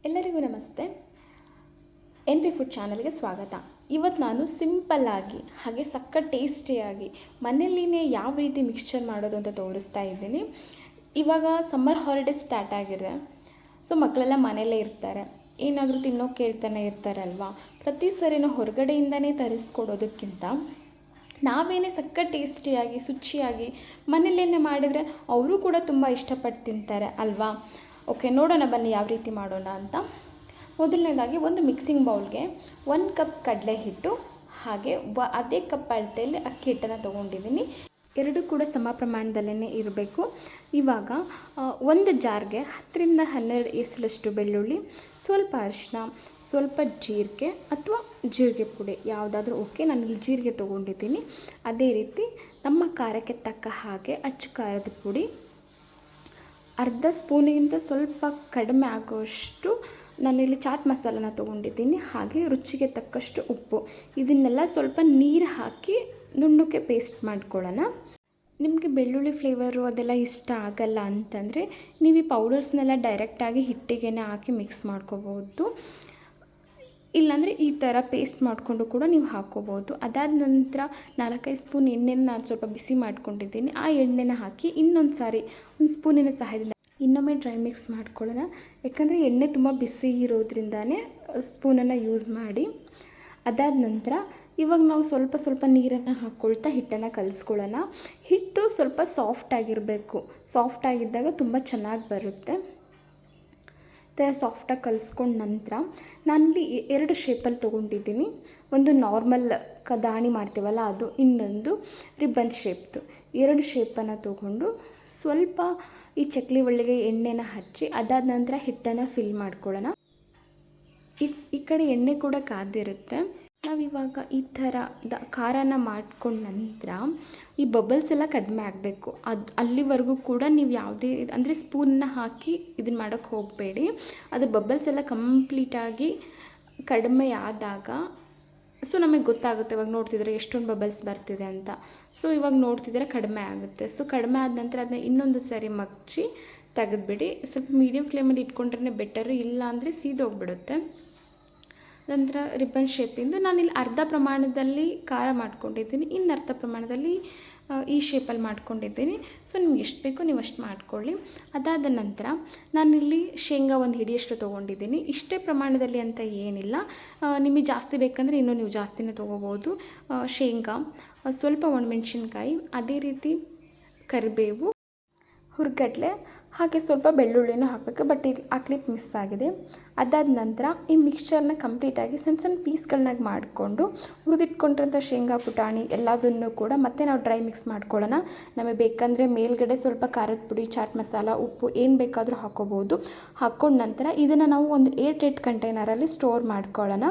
ಎಲ್ಲರಿಗೂ ನಮಸ್ತೆ. N P food ಚಾನಲ್ಗೆ ಸ್ವಾಗತ. ಇವತ್ತು ನಾನು ಸಿಂಪಲ್ಲಾಗಿ ಹಾಗೆ ಸಖತ್ ಟೇಸ್ಟಿಯಾಗಿ ಮನೆಯಲ್ಲಿನೇ ಯಾವ ರೀತಿ ಮಿಕ್ಸ್ಚರ್ ಮಾಡೋದು ಅಂತ ತೋರಿಸ್ತಾ ಇದ್ದೀನಿ. ಇವಾಗ ಸಮ್ಮರ್ ಹಾಲಿಡೇಸ್ ಸ್ಟಾರ್ಟ್ ಆಗಿದೆ. ಸೊ ಮಕ್ಕಳೆಲ್ಲ ಮನೆಯಲ್ಲೇ ಇರ್ತಾರೆ, ಏನಾದರೂ ತಿನ್ನೋಕೆ ಕೇಳ್ತಾನೆ ಇರ್ತಾರಲ್ವ. ಪ್ರತಿ ಸರಿನೂ ಹೊರಗಡೆಯಿಂದನೇ ತರಿಸ್ಕೊಡೋದಕ್ಕಿಂತ ನಾವೇನೇ ಸಖತ್ ಟೇಸ್ಟಿಯಾಗಿ ಶುಚಿಯಾಗಿ ಮನೆಯಲ್ಲೇ ಮಾಡಿದರೆ ಅವರು ಕೂಡ ತುಂಬ ಇಷ್ಟಪಟ್ಟು ತಿಂತಾರೆ ಅಲ್ವಾ. ಓಕೆ, ನೋಡೋಣ ಬನ್ನಿ ಯಾವ ರೀತಿ ಮಾಡೋಣ ಅಂತ. ಮೊದಲನೇದಾಗಿ ಒಂದು ಮಿಕ್ಸಿಂಗ್ ಬೌಲ್ಗೆ 1 ಕಪ್ ಕಡಲೆ ಹಿಟ್ಟು ಹಾಗೆ ಅದೇ ಕಪ್ ಅಳತೆಯಲ್ಲಿ ಅಕ್ಕಿ ಹಿಟ್ಟನ್ನು ತೊಗೊಂಡಿದ್ದೀನಿ. ಎರಡು ಕೂಡ ಸಮ ಪ್ರಮಾಣದಲ್ಲೇ ಇರಬೇಕು. ಇವಾಗ ಒಂದು ಜಾರ್ಗೆ 10 ರಿಂದ 12 ಎಸಳಷ್ಟು ಬೆಳ್ಳುಳ್ಳಿ, ಸ್ವಲ್ಪ ಅರಿಶಿನ, ಸ್ವಲ್ಪ ಜೀರಿಗೆ ಅಥವಾ ಜೀರಿಗೆ ಪುಡಿ ಯಾವುದಾದ್ರೂ ಓಕೆ. ನಾನಿಲ್ಲಿ ಜೀರಿಗೆ ತೊಗೊಂಡಿದ್ದೀನಿ. ಅದೇ ರೀತಿ ನಮ್ಮ ಖಾರಕ್ಕೆ ತಕ್ಕ ಹಾಗೆ ಅಚ್ಚ ಖಾರದ ಪುಡಿ, ಅರ್ಧ ಸ್ಪೂನಿಗಿಂತ ಸ್ವಲ್ಪ ಕಡಿಮೆ ಆಗೋಷ್ಟು ನಾನಿಲ್ಲಿ ಚಾಟ್ ಮಸಾಲನ ತೊಗೊಂಡಿದ್ದೀನಿ. ಹಾಗೆ ರುಚಿಗೆ ತಕ್ಕಷ್ಟು ಉಪ್ಪು. ಇದನ್ನೆಲ್ಲ ಸ್ವಲ್ಪ ನೀರು ಹಾಕಿ ನುಣ್ಣಗೆ ಪೇಸ್ಟ್ ಮಾಡ್ಕೊಳ್ಳೋಣ. ನಿಮಗೆ ಬೆಳ್ಳುಳ್ಳಿ ಫ್ಲೇವರು ಅದೆಲ್ಲ ಇಷ್ಟ ಆಗಲ್ಲ ಅಂತಂದರೆ ನೀವು ಈ ಪೌಡರ್ಸ್ನೆಲ್ಲ ಡೈರೆಕ್ಟಾಗಿ ಹಿಟ್ಟಿಗೆ ಹಾಕಿ ಮಿಕ್ಸ್ ಮಾಡ್ಕೋಬೋದು. ಇಲ್ಲಾಂದರೆ ಈ ಥರ ಪೇಸ್ಟ್ ಮಾಡಿಕೊಂಡು ಕೂಡ ನೀವು ಹಾಕ್ಕೋಬೋದು. ಅದಾದ ನಂತರ 4-5 ಸ್ಪೂನ್ ಎಣ್ಣೆನ ನಾನು ಸ್ವಲ್ಪ ಬಿಸಿ ಮಾಡ್ಕೊಂಡಿದ್ದೀನಿ. ಆ ಎಣ್ಣೆನ ಹಾಕಿ ಇನ್ನೊಂದು ಸಾರಿ ಒಂದು ಸ್ಪೂನಿನ ಸಹಾಯದಿಂದ ಇನ್ನೊಮ್ಮೆ ಡ್ರೈ ಮಿಕ್ಸ್ ಮಾಡ್ಕೊಳ್ಳೋಣ. ಯಾಕಂದರೆ ಎಣ್ಣೆ ತುಂಬ ಬಿಸಿ ಇರೋದ್ರಿಂದನೇ ಸ್ಪೂನನ್ನು ಯೂಸ್ ಮಾಡಿ. ಅದಾದ ನಂತರ ಇವಾಗ ನಾವು ಸ್ವಲ್ಪ ನೀರನ್ನು ಹಾಕ್ಕೊಳ್ತಾ ಹಿಟ್ಟನ್ನು ಕಲಿಸ್ಕೊಳ್ಳೋಣ. ಹಿಟ್ಟು ಸ್ವಲ್ಪ ಸಾಫ್ಟಾಗಿರಬೇಕು. ಸಾಫ್ಟಾಗಿದ್ದಾಗ ತುಂಬ ಚೆನ್ನಾಗಿ ಬರುತ್ತೆ. ಸಾಫ್ಟಾಗಿ ಕಲಿಸ್ಕೊಂಡ ನಂತರ ನಾನಿಲ್ಲಿ 2 ಶೇಪಲ್ಲಿ ತೊಗೊಂಡಿದ್ದೀನಿ. ಒಂದು ನಾರ್ಮಲ್ ದಾಣಿ ಮಾಡ್ತೀವಲ್ಲ ಅದು, ಇನ್ನೊಂದು ರಿಬ್ಬನ್ ಶೇಪ್ದು. 2 ಶೇಪನ್ನು ತೊಗೊಂಡು ಸ್ವಲ್ಪ ಈ ಚಕ್ಲಿ ಒಳ್ಳೆಗೆ ಎಣ್ಣೆನ ಹಚ್ಚಿ ಅದಾದ ನಂತರ ಹಿಟ್ಟನ್ನು ಫಿಲ್ ಮಾಡ್ಕೊಳ್ಳೋಣ. ಈ ಕಡೆ ಎಣ್ಣೆ ಕೂಡ ಕಾದಿರುತ್ತೆ. ನಾವಿವಾಗ ಈ ಥರ ಖಾರನ ಮಾಡ್ಕೊಂಡ ನಂತರ ಈ ಬಬಲ್ಸ್ ಎಲ್ಲ ಕಡಿಮೆ ಆಗಬೇಕು. ಅಲ್ಲಿವರೆಗೂ ಕೂಡ ನೀವು ಯಾವುದೇ ಅಂದರೆ ಸ್ಪೂನ್ನ ಹಾಕಿ ಇದನ್ನು ಮಾಡೋಕ್ಕೆ ಹೋಗಬೇಡಿ. ಅದು ಬಬಲ್ಸ್ ಎಲ್ಲ ಕಂಪ್ಲೀಟಾಗಿ ಕಡಿಮೆ ಆದಾಗ ಸೊ ನಮಗೆ ಗೊತ್ತಾಗುತ್ತೆ. ಇವಾಗ ನೋಡ್ತಿದ್ರೆ ಎಷ್ಟೊಂದು ಬಬಲ್ಸ್ ಬರ್ತಿದೆ ಅಂತ. ಸೊ ಇವಾಗ ನೋಡ್ತಿದ್ರೆ ಕಡಿಮೆ ಆಗುತ್ತೆ. ಸೊ ಕಡಿಮೆ ಆದ ನಂತರ ಅದನ್ನ ಇನ್ನೊಂದು ಸಾರಿ ಮಗ್ಚಿ ತೆಗೆದುಬಿಡಿ. ಸ್ವಲ್ಪ ಮೀಡಿಯಮ್ ಫ್ಲೇಮಲ್ಲಿ ಇಟ್ಕೊಂಡ್ರೆ ಬೆಟರು, ಇಲ್ಲ ಅಂದರೆ ಸೀದೋಗ್ಬಿಡುತ್ತೆ. ನಂತರ ರಿಬ್ಬನ್ ಶೇಪಿಂದು ನಾನಿಲ್ಲಿ ಅರ್ಧ ಪ್ರಮಾಣದಲ್ಲಿ ಖಾರ ಮಾಡ್ಕೊಂಡಿದ್ದೀನಿ, ಇನ್ನು ಅರ್ಧ ಪ್ರಮಾಣದಲ್ಲಿ ಈ ಶೇಪಲ್ಲಿ ಮಾಡ್ಕೊಂಡಿದ್ದೀನಿ. ಸೊ ನಿಮ್ಗೆ ಎಷ್ಟು ಬೇಕೋ ನೀವು ಅಷ್ಟು ಮಾಡ್ಕೊಳ್ಳಿ. ಅದಾದ ನಂತರ ನಾನಿಲ್ಲಿ ಶೇಂಗಾ ಒಂದು ಹಿಡಿಯಷ್ಟು ತೊಗೊಂಡಿದ್ದೀನಿ. ಇಷ್ಟೇ ಪ್ರಮಾಣದಲ್ಲಿ ಅಂತ ಏನಿಲ್ಲ, ನಿಮಗೆ ಜಾಸ್ತಿ ಬೇಕಂದರೆ ಇನ್ನೂ ನೀವು ಜಾಸ್ತಿನೇ ತೊಗೋಬೋದು. ಶೇಂಗಾ, ಸ್ವಲ್ಪ ಒಣಮೆಣ್ಸಿನ್ಕಾಯಿ, ಅದೇ ರೀತಿ ಕರಿಬೇವು, ಹುರ್ಗಡ್ಲೆ, ಹಾಗೆ ಸ್ವಲ್ಪ ಬೆಳ್ಳುಳ್ಳಿನೂ ಹಾಕಬೇಕು. ಬಟ್ ಆ ಕ್ಲಿಪ್ ಮಿಸ್ ಆಗಿದೆ. ಅದಾದ ನಂತರ ಈ ಮಿಕ್ಸ್ಚರ್ನ ಕಂಪ್ಲೀಟಾಗಿ ಸಣ್ಣ ಪೀಸ್ಗಳನ್ನಾಗಿ ಮಾಡಿಕೊಂಡು ಹುರಿದಿಟ್ಕೊಂಡಿರೋಂಥ ಶೇಂಗಾ ಪುಟಾಣಿ ಎಲ್ಲದನ್ನು ಕೂಡ ಮತ್ತೆ ನಾವು ಡ್ರೈ ಮಿಕ್ಸ್ ಮಾಡ್ಕೊಳ್ಳೋಣ. ನಮಗೆ ಬೇಕಂದರೆ ಮೇಲ್ಗಡೆ ಸ್ವಲ್ಪ ಖಾರದ ಪುಡಿ, ಚಾಟ್ ಮಸಾಲ, ಉಪ್ಪು ಏನು ಬೇಕಾದರೂ ಹಾಕ್ಕೋಬೋದು. ಹಾಕ್ಕೊಂಡ ನಂತರ ಇದನ್ನು ನಾವು ಒಂದು ಏರ್ ಟೈಟ್ ಕಂಟೈನರಲ್ಲಿ ಸ್ಟೋರ್ ಮಾಡ್ಕೊಳ್ಳೋಣ.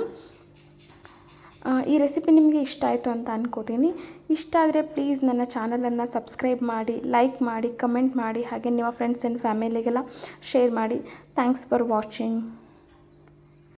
ಈ ರೆಸಿಪಿ ನಿಮಗೆ ಇಷ್ಟ ಆಯಿತು ಅಂತ ಅಂದ್ಕೋತೀನಿ. ಇಷ್ಟ ಆದರೆ ಪ್ಲೀಸ್ ನನ್ನ ಚಾನಲನ್ನು ಸಬ್ಸ್ಕ್ರೈಬ್ ಮಾಡಿ, ಲೈಕ್ ಮಾಡಿ, ಕಮೆಂಟ್ ಮಾಡಿ, ಹಾಗೆ ನಿಮ್ಮ ಫ್ರೆಂಡ್ಸ್ ಆ್ಯಂಡ್ ಫ್ಯಾಮಿಲಿಗೆಲ್ಲ ಶೇರ್ ಮಾಡಿ. Thanks for watching.